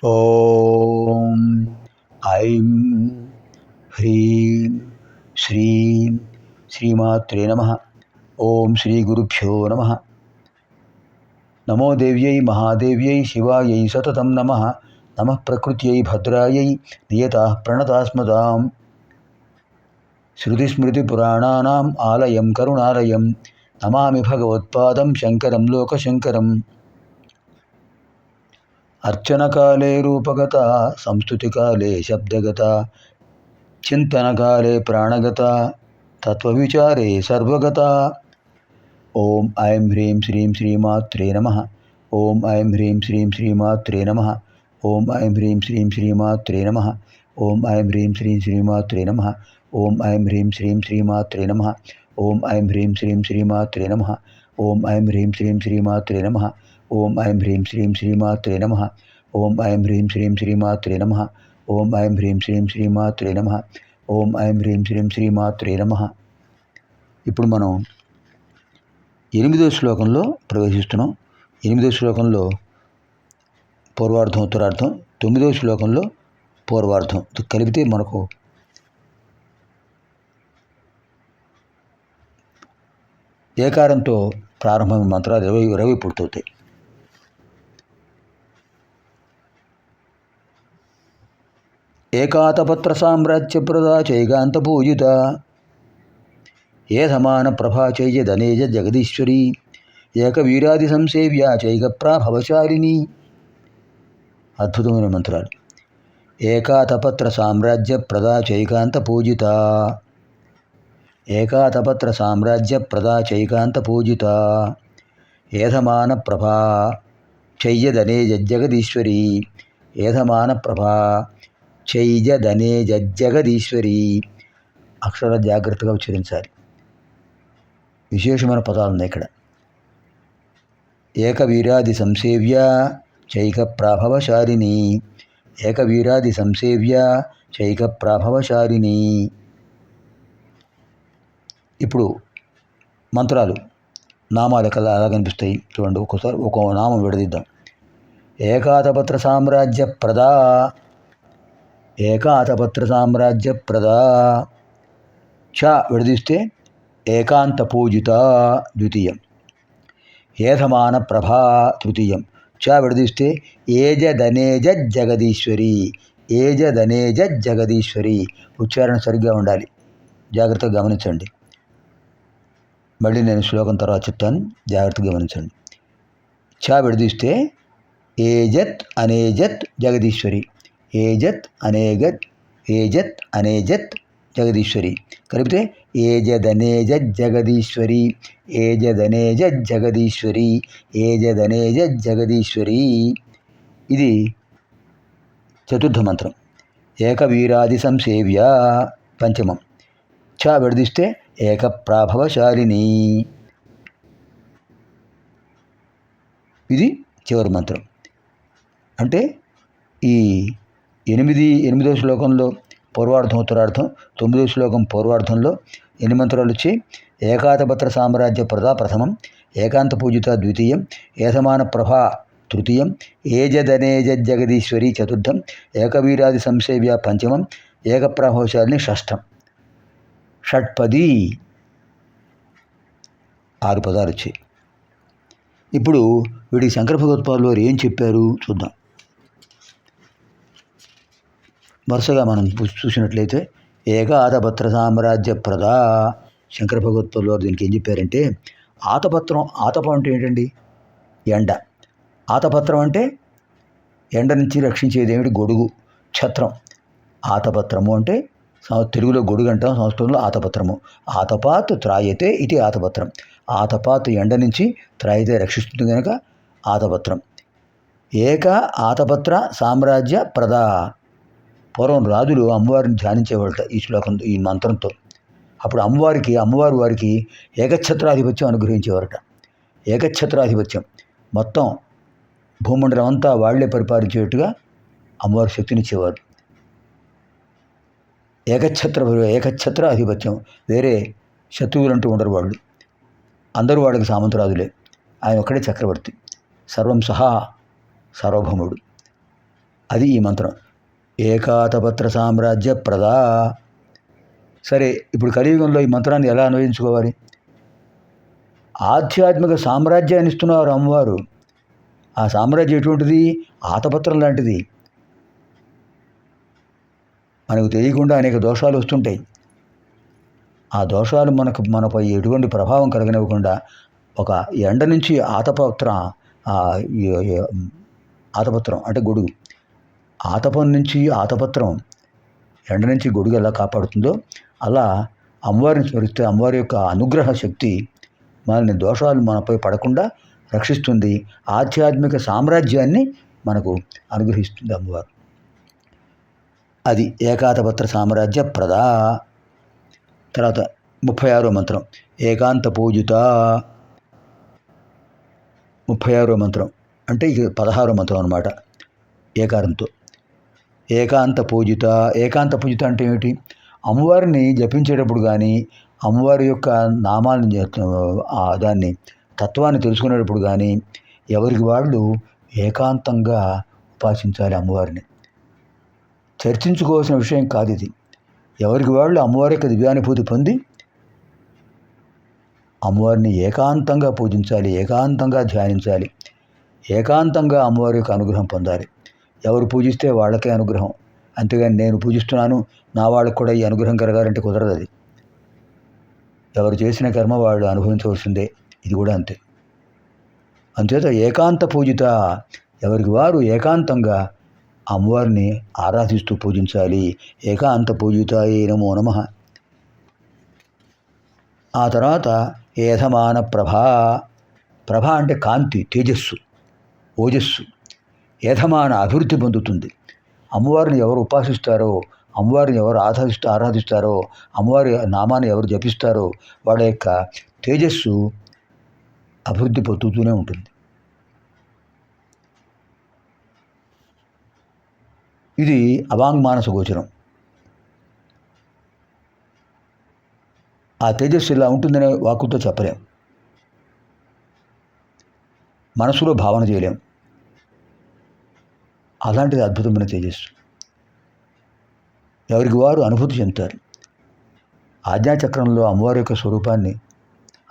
ఓం ఐం హ్రీం శ్రీం శ్రీమాత్రే నమః. ఓం శ్రీ గురుభ్యో నమః. నమో దేవ్యై మహాదేవ్యై శివాయై సతతం నమః. నమః ప్రకృత్యై భద్రాయై నియతాః ప్రణతాస్మదాం. శృతిస్మృతిపురాణానాం ఆలయం కరుణాలయం నమామి భగవత్పాదం శంకరం లోకశంకరం. అర్చనకాలే రూపగత సంస్తుతికాలే శబ్దగత చింతనకాలే ప్రాణగత తత్వవిచారే సర్వగత. ఓం ఐం హ్రీం శ్రీం శ్రీమాత్రే నమః. ఓం ఐం హ్రీం శ్రీం శ్రీమాత్రే నమః. ఓం ఐం హ్రీం శ్రీం శ్రీమాత్రే నమః. ఓం ఐం హ్రీం శ్రీం శ్రీమాత్రే నమః. ఓం ఐం హ్రీం శ్రీం శ్రీమాత్రే నమః. ఓం ఐం హ్రీం శ్రీం శ్రీమాత్రే నమః. ఓం ఐం హ్రీం శ్రీం శ్రీమాత్రే నమః. ఓం ఐం హ్రీం శ్రీం శ్రీమాత్రే నమః. ఓం ఐం హ్రీం శ్రీం శ్రీమాత్రే నమః. ఓం ఐం హ్రీం శ్రీం శ్రీమాత్రే నమః. ఓం ఐం హ్రీం శ్రీం శ్రీమాత్రే నమః. ఇప్పుడు మనం 8వ శ్లోకంలో ప్రవేశిస్తున్నాం. 8వ శ్లోకంలో పూర్వార్థం ఉత్తరార్థం, 9వ శ్లోకంలో పూర్వార్థం కలిపితే మనకు ఏకారంతో ప్రారంభమైన మంత్రాలు 20 పూర్తవుతాయి. ఏకాతపత్ర సామ్రాజ్య ప్రదా చైగాంత పూజిత ఏ సమాన ప్రభా చైజదనేజ జగదీశ్వరి ఏకవీరాది సంసేవ్య చైగప్రా భవచారిణి. అద్భుతమైన మంత్రాలు. ఏకాతపత్ర సామ్రాజ్య ప్రదా చైకాంత పూజిత. ఏకాతపత్ర సామ్రాజ్య ప్రదా చైకాంత పూజిత ఏధమాన ప్రభా చైజదనే జగదీశ్వరి. ఏధమాన ప్రభా చైజదనే జగదీశ్వరి. అక్షర జాగ్రత్తగా ఉచ్చరించాలి. విశేషమైన పదాలు ఉన్నాయి ఇక్కడ. ఏకవీరాది సంసేవ్య చైక ప్రాభవశారిణి. ఏకవీరాది సంసేవ్య చైక ప్రాభవశారిణి. ఇప్పుడు మంత్రాలు నామాలు అలా కనిపిస్తాయి చూడండి. ఒక్కోసారి ఒక్కో నామం విడదీద్దాం. ఏకాతపత్ర సామ్రాజ్య ప్రదా. ఏకాతపత్ర సామ్రాజ్య ప్రదా. చ విడదీస్తే ఏకాంత పూజిత ద్వితీయం. ఏధమాన ప్రభా తృతీయం. చ విడదీస్తే ఏజదనేజ జగదీశ్వరి. ఏజదనేజ జగదీశ్వరి. ఉచ్చారణ సరిగ్గా ఉండాలి. జాగ్రత్తగా గమనించండి. మళ్ళీ నేను శ్లోకం తర్వాత చెప్తాను, జాగ్రత్తగా గమనించండి. చ విడదీస్తే ఏజత్ అనేజత్ జగదీశ్వరి. ఏజత్ అనేగత్ ఏజత్ అనేజత్ జగదీశ్వరి. కలిపితే ఏజదనేజ జగదీశ్వరి. ఏజదనేజ జగదీశ్వరి. ఏజదనేజ జగదీశ్వరి. ఇది చతుర్థ మంత్రం. ఏకవీరాది సంసేవ్య పంచమం. చ విడదీస్తే ఏకప్రాభవశాలిని. ఇది చివరి మంత్రం. అంటే ఈ 8వ శ్లోకంలో పూర్వార్థం ఉత్తరార్థం, 9వ శ్లోకం పూర్వార్థంలో ఎన్ని మంత్రాలు వచ్చి ఏకాతపత్ర సామ్రాజ్య ప్రదా ప్రథమం, ఏకాంత పూజిత ద్వితీయం, ఏసమాన ప్రభా తృతీయం, ఏజదనేజ జగదీశ్వరి చతుర్థం, ఏకవీరాది సంసేవ్య పంచమం, ఏకప్రాభవశాలిని షష్ఠం. షట్పది 6 పదాలు వచ్చాయి. ఇప్పుడు వీడికి శంకర భగవత్పాదులు వారు ఏం చెప్పారు చూద్దాం. వరుసగా మనం చూసినట్లయితే ఏకాతపత్ర సామ్రాజ్య ప్రదా శంకర భగవత్పాదులు వారు దీనికి ఏం చెప్పారంటే, ఆతపత్రం. ఆతపం అంటే ఏంటండి? ఎండ. ఆతపత్రం అంటే ఎండ నుంచి రక్షించేది ఏమిటి? గొడుగు, ఛత్రం. ఆతపత్రము అంటే తెలుగులో గొడుగు అంటాం, సంస్కృతంలో ఆతపత్రము. ఆతపాత్ త్రాయతే ఇది ఆతపత్రం. ఆతపాత్ ఎండ నుంచి, త్రాయతే రక్షిస్తుంది కనుక ఆతపత్రం. ఏక ఆతపత్ర సామ్రాజ్య ప్రదా. పూర్వం రాజులు అమ్మవారిని ధ్యానించేవాళ్ళట ఈ శ్లోకం, ఈ మంత్రంతో. అప్పుడు అమ్మవారు వారికి ఏకఛత్రాధిపత్యం అనుగ్రహించేవారట. ఏకఛత్రాధిపత్యం మొత్తం భూమండలం అంతా వాళ్లే పరిపాలించేట్టుగా అమ్మవారు శక్తినిచ్చేవారు. ఏకఛత్ర ఆధిపత్యం. వేరే శత్రువులు అంటూ ఉండరు వాళ్ళు. అందరూ వాళ్ళకి సామంతరాజులే. ఆయన ఒక్కడే చక్రవర్తి. సర్వం సహా సార్వభౌముడు. అది ఈ మంత్రం. ఏకాతపత్ర సామ్రాజ్య ప్రదా. సరే, ఇప్పుడు కలియుగంలో ఈ మంత్రాన్ని ఎలా అన్వయించుకోవాలి? ఆధ్యాత్మిక సామ్రాజ్యాన్ని ఇస్తున్నారు అమ్మవారు. ఆ సామ్రాజ్యం ఎటువంటిది? ఆతపత్రం లాంటిది. మనకు తెలియకుండా అనేక దోషాలు వస్తుంటాయి. ఆ దోషాలు మనపై ఎటువంటి ప్రభావం కలగనివ్వకుండా ఒక ఎండ నుంచి ఆతపత్రం అంటే గొడుగు, ఆతపం నుంచి ఆతపత్రం ఎండ నుంచి గొడుగు ఎలా కాపాడుతుందో అలా అమ్మవారిని స్మరిస్తే అమ్మవారి యొక్క అనుగ్రహ శక్తి మనల్ని దోషాలు మనపై పడకుండా రక్షిస్తుంది. ఆధ్యాత్మిక సామ్రాజ్యాన్ని మనకు అనుగ్రహిస్తుంది అమ్మవారు. అది ఏకాతపత్ర సామ్రాజ్య ప్రదా. తర్వాత 36వ మంత్రం ఏకాంత పూజిత. 36వ మంత్రం అంటే ఇక 16వ మంత్రం అన్నమాట. ఏకారంతో ఏకాంత పూజిత. ఏకాంత పూజిత అంటే ఏమిటి? అమ్మవారిని జపించేటప్పుడు కానీ అమ్మవారి యొక్క నామాన్ని దాన్ని తత్వాన్ని తెలుసుకునేటప్పుడు కానీ ఎవరికి వాళ్ళు ఏకాంతంగా ఉపాసించాలి అమ్మవారిని. చర్చించుకోవాల్సిన విషయం కాదు ఇది. ఎవరికి వాళ్ళు అమ్మవారి యొక్క దివ్యానుభూతి పొంది అమ్మవారిని ఏకాంతంగా పూజించాలి, ఏకాంతంగా ధ్యానించాలి, ఏకాంతంగా అమ్మవారి యొక్క అనుగ్రహం పొందాలి. ఎవరు పూజిస్తే వాళ్ళకే అనుగ్రహం, అంతేగాని నేను పూజిస్తున్నాను నా వాళ్ళకు కూడా ఈ అనుగ్రహం కలగాలంటే కుదరదు. అది ఎవరు చేసిన కర్మ వాళ్ళు అనుభవించవలసిందే. ఇది కూడా అంతే. అంతేత ఏకాంత పూజిత, ఎవరికి వారు ఏకాంతంగా అమ్మవారిని ఆరాధిస్తూ పూజించాలి. ఏకాంత పూజితాయే నమో నమః. ఆ తర్వాత ఏధమాన ప్రభా. ప్రభ అంటే కాంతి, తేజస్సు, ఓజస్సు. ఏధమాన అభివృద్ధి పొందుతుంది. అమ్మవారిని ఎవరు ఉపాసిస్తారో, అమ్మవారిని ఎవరు ఆరాధిస్తారో, అమ్మవారి నామాన్ని ఎవరు జపిస్తారో వాళ్ళ యొక్క తేజస్సు అభివృద్ధి పొందుతూనే ఉంటుంది. ఇది అవాంగ్మానస గోచరం. ఆ తేజస్సు ఇలా ఉంటుందనే వాక్కుతో చెప్పలేం, మనసులో భావన చేయలేం. అలాంటిది అద్భుతమైన తేజస్సు. ఎవరికి వారు అనుభూతి చెందుతారు. ఆజ్ఞాచక్రంలో అమ్మవారి యొక్క స్వరూపాన్ని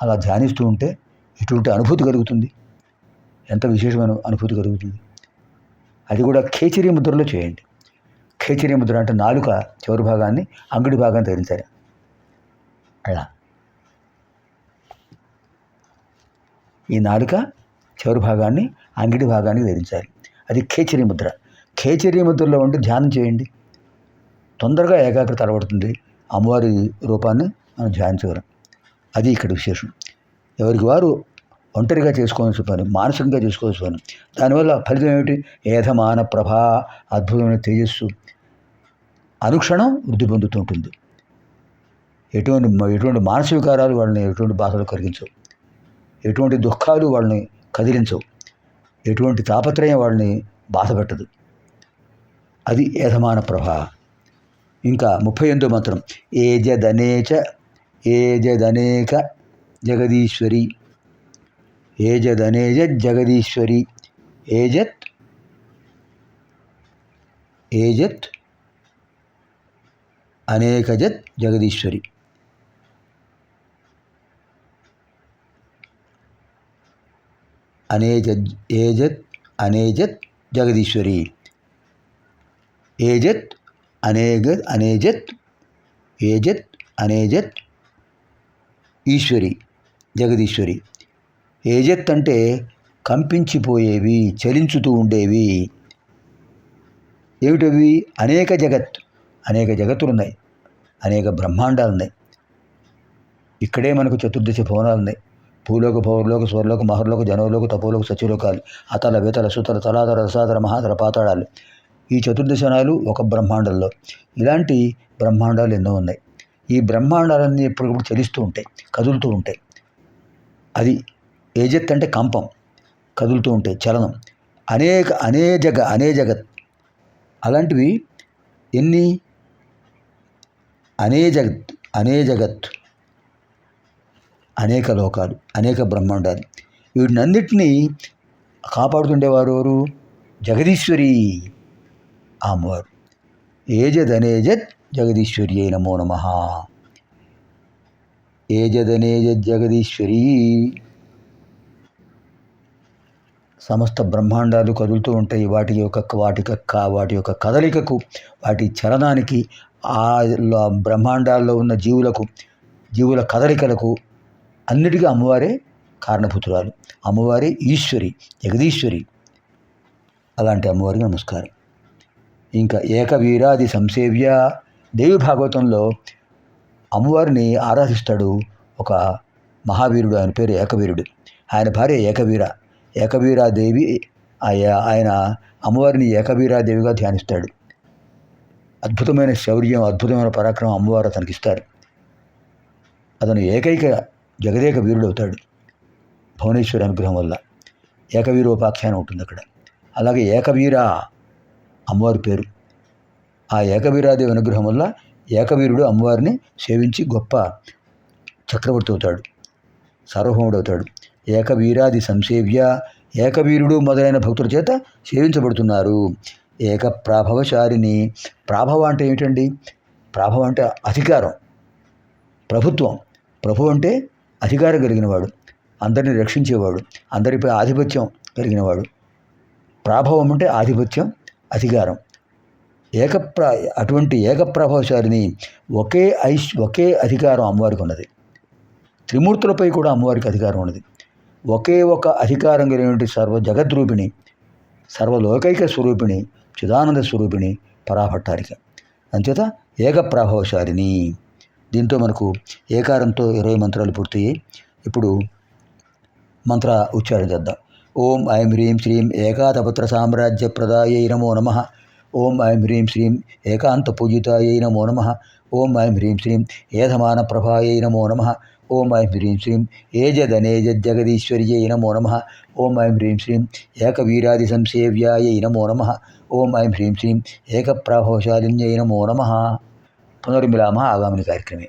అలా ధ్యానిస్తూ ఉంటే ఎటువంటి అనుభూతి కలుగుతుంది, ఎంత విశేషమైన అనుభూతి కలుగుతుంది. అది కూడా ఖేచరీ ముద్రలో చేయండి. ఖేచరీ ముద్ర అంటే నాలుక చివరి భాగాన్ని అంగుడి భాగాన్ని ధరించాలి. అలా ఈ నాలుక చివరి భాగాన్ని అంగిడి భాగానికి ధరించాలి. అది ఖేచరీ ముద్ర. ఖేచరీ ముద్రలో ఉండి ధ్యానం చేయండి. తొందరగా ఏకాగ్రత అలవడుతుంది. అమ్మవారి రూపాన్ని మనం ధ్యానించగలం. అది ఇక్కడ విశేషం. ఎవరికి వారు ఒంటరిగా చేసుకోవాల్సిన పని, మానసికంగా చేసుకోవాల్సిన పని. దానివల్ల ఫలితం ఏమిటి? ఏధమాన ప్రభా, అద్భుతమైన తేజస్సు అనుక్షణం వృద్ధి పొందుతుంటుంది. ఎటువంటి మానసిక వికారాలు వాళ్ళని ఎటువంటి బాధలు కలిగించవు, ఎటువంటి దుఃఖాలు వాళ్ళని కదిలించవు, ఎటువంటి తాపత్రయం వాళ్ళని బాధపెట్టదు. అది ఏధమాన ప్రభ. ఇంకా 38వ మంత్రం ఏజదనేక జగదీశ్వరి. ఏజదనేజ జగదీశ్వరి. ఏజత్ అనేకజత్ జగదీశ్వరి. ఏజత్ అనేజత్ జగదీశ్వరి. ఏజత్ అనేజత్ ఈశ్వరి, జగదీశ్వరి. ఏజత్ అంటే కంపించిపోయేవి, చలించుతూ ఉండేవి. ఏమిటవి? అనేక జగత్తులు ఉన్నాయి, అనేక బ్రహ్మాండాలు ఉన్నాయి. ఇక్కడే మనకు చతుర్దశ భువనాలు ఉన్నాయి. భూలోక, పౌరలోక, స్వర్లోక, మహర్లోక, జనవలోక, తపోలోక, సత్యలోకాలు, అతల వేతల సుతల తలాతల రసాతల మహాతల పాతాళాలు. ఈ చతుర్దశనాలు ఒక బ్రహ్మాండంలో. ఇలాంటి బ్రహ్మాండాలు ఎన్నో ఉన్నాయి. ఈ బ్రహ్మాండాలన్నీ ఎప్పటికప్పుడు చలిస్తూ ఉంటాయి, కదులుతూ ఉంటాయి. అది ఏజత్ అంటే కంపం, కదులుతూ ఉంటాయి, చలనం. అనే జగత్. అలాంటివి ఎన్ని? అనే జగత్, అనేక లోకాలు, అనేక బ్రహ్మాండాలు. వీటినన్నిటినీ కాపాడుతుండేవారు ఎవరు? జగదీశ్వరి. ఆ అమ్మవారు. ఏజదనేజద్ జగదీశ్వర్యై నమో నమ. ఏజదనేజద్ జగదీశ్వరీ. సమస్త బ్రహ్మాండాలు కదులుతూ ఉంటాయి. వాటి యొక్క కదలికకు, వాటి చలనానికి, ఆ బ్రహ్మాండాల్లో ఉన్న జీవుల కదలికలకు అన్నిటికీ అమ్మవారే కారణభూతురాలు. అమ్మవారే ఈశ్వరి, జగదీశ్వరి. అలాంటి అమ్మవారికి నమస్కారం. ఇంకా ఏకవీరాది సంసేవ్య. దేవి భాగవతంలో అమ్మవారిని ఆరాధిస్తాడు ఒక మహావీరుడు, ఆయన పేరు ఏకవీరుడు. ఆయన భార్య ఏకవీరాదేవి. ఆయన అమ్మవారిని ఏకవీరాదేవిగా ధ్యానిస్తాడు. అద్భుతమైన శౌర్యం, అద్భుతమైన పరాక్రమం అమ్మవారు అతనికి ఇస్తారు. అతను జగదేక వీరుడు అవుతాడు భువనేశ్వరి అనుగ్రహం వల్ల. ఏకవీరోపాఖ్యానం ఉంటుంది అక్కడ. అలాగే ఏకవీర అమ్మవారి పేరు. ఆ ఏకవీరాదేవి అనుగ్రహం వల్ల ఏకవీరుడు అమ్మవారిని సేవించి గొప్ప చక్రవర్తి అవుతాడు, సార్వభౌముడు అవుతాడు. ఏకవీరాది సంసేవ్య. ఏకవీరుడు మొదలైన భక్తుల చేత సేవించబడుతున్నారు. ఏకప్రాభవచారిణి. ప్రాభవ అంటే ఏమిటండి? ప్రాభవ అంటే అధికారం, ప్రభుత్వం. ప్రభు అంటే అధికారం కలిగినవాడు, అందరిని రక్షించేవాడు, అందరిపై ఆధిపత్యం కలిగినవాడు. ప్రాభవం అంటే ఆధిపత్యం, అధికారం. అటువంటి ఏకప్రాభవచారిణి. ఒకే అధికారం అమ్మవారికి ఉన్నది. త్రిమూర్తులపై కూడా అమ్మవారికి అధికారం ఉన్నది. ఒకే ఒక అధికారం కలిగినటువంటి సర్వ జగద్రూపిణి, సర్వలోకైక స్వరూపిణి, చిదానంద స్వరూపిణి పరాభట్టారిక. అంచేత ఏకప్రాభవశాలిని. దీంతో మనకు ఏకారంతో 20 మంత్రాలు పూర్తయ్యాయి. ఇప్పుడు మంత్ర ఉచ్చారణ చేద్దాం. ఓం ఐం హ్రీం శ్రీం ఏకాతపత్ర సామ్రాజ్య ప్రదాయై నమో నమః. ఓం ఐం హ్రీం శ్రీం ఏకాంత పూజితాయై నమో నమః. ఓం ఐం హ్రీం శ్రీం ఏధమాన ప్రభాయై నమో నమః. ఓం ఐం హ్రీం శ్రీం ఏజదనేజగదీశ్వర్యై నమో నమః. ఓం ఐం హ్రీం శ్రీం ఏకవీరాది సంసేవ్యాయై నమో నమః. ఓం ఐం హ్రీం శ్రీం ఏకప్రాభవశాలిన్యై నమో నమః. పునర్మిలామः ఆగామిని కార్యక్రమే.